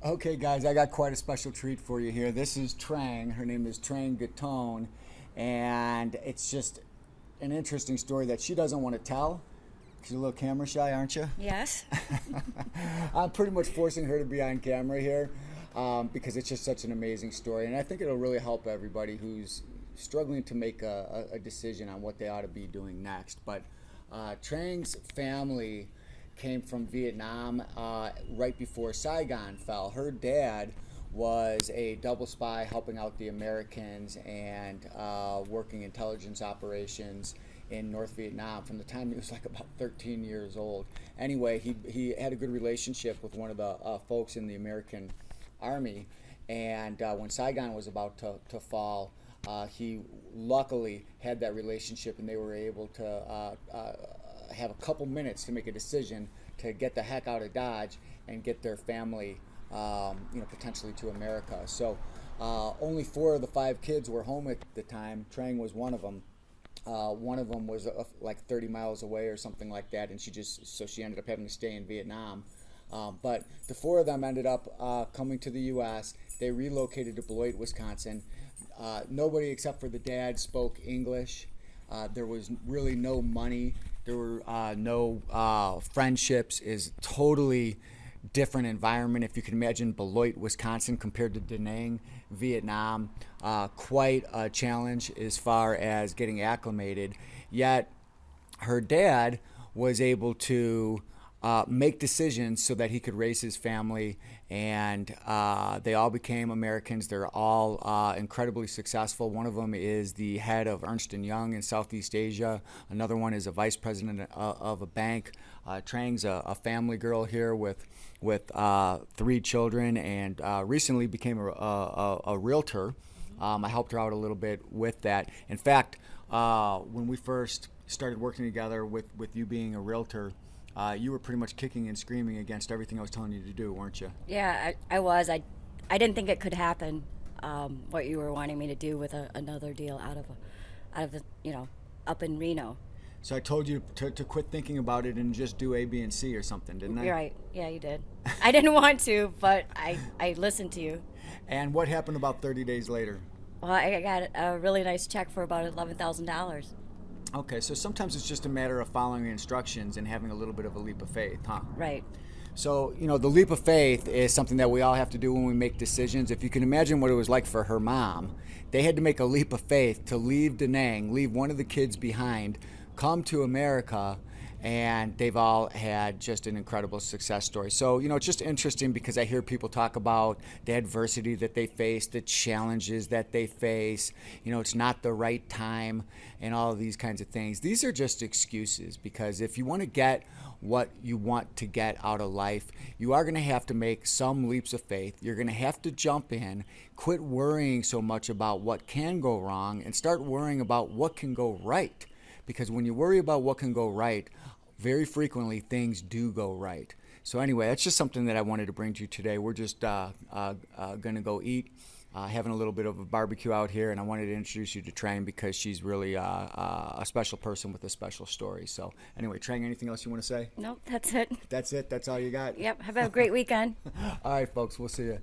Okay, guys, I got quite a special treat for you here. This is Trang. Her name is Trang Gatone, and it's just an interesting story that she doesn't want to tell. She's a little camera shy, aren't you? Yes. I'm pretty much forcing her to be on camera here because it's just such an amazing story, and I think it'll really help everybody who's struggling to make a decision on what they ought to be doing next. But Trang's family came from Vietnam right before Saigon fell. Her dad was a double spy helping out the Americans and working intelligence operations in North Vietnam from the time he was like about 13 years old. Anyway, he had a good relationship with one of the folks in the American Army, and when Saigon was about to fall, he luckily had that relationship, and they were able to have a couple minutes to make a decision to get the heck out of Dodge and get their family, potentially to America. So only 4 of the 5 kids were home at the time. Trang was one of them. One of them was like 30 miles away or something like that, and she ended up having to stay in Vietnam. But the 4 of them ended up coming to the U.S. They relocated to Beloit, Wisconsin. Nobody except for the dad spoke English. There was really no money. There were no friendships. Is totally different environment. If you can imagine Beloit, Wisconsin compared to Da Nang, Vietnam, quite a challenge as far as getting acclimated. Yet her dad was able to make decisions so that he could raise his family, and they all became Americans. They're all incredibly successful. One of them is the head of Ernst & Young in Southeast Asia. Another one is a vice president of a bank. Trang's a family girl here with 3 children, and recently became a realtor. I helped her out a little bit with that. In fact, when we first started working together with you being a realtor, you were pretty much kicking and screaming against everything I was telling you to do, weren't you? Yeah, I was. I didn't think it could happen. What you were wanting me to do with another deal out of up in Reno. So I told you to quit thinking about it and just do A, B, and C or something, didn't I? You're right. Yeah, you did. I didn't want to, but I listened to you. And what happened about 30 days later? Well, I got a really nice check for about $11,000. Okay, so sometimes it's just a matter of following instructions and having a little bit of a leap of faith, huh? Right. So, the leap of faith is something that we all have to do when we make decisions. If you can imagine what it was like for her mom, they had to make a leap of faith to leave Da Nang, leave one of the kids behind, come to America, and they've all had just an incredible success story. So, it's just interesting because I hear people talk about the adversity that they face, the challenges that they face, it's not the right time, and all of these kinds of things. These are just excuses, because if you want to get what you want to get out of life, you are going to have to make some leaps of faith. You're going to have to jump in, quit worrying so much about what can go wrong, and start worrying about what can go right. Because when you worry about what can go right, very frequently things do go right. So anyway, that's just something that I wanted to bring to you today. We're just going to go eat, having a little bit of a barbecue out here, and I wanted to introduce you to Trang because she's really a special person with a special story. So anyway, Trang, anything else you want to say? Nope, that's it. That's it? That's all you got? Yep, have a great weekend. All right, folks, we'll see you.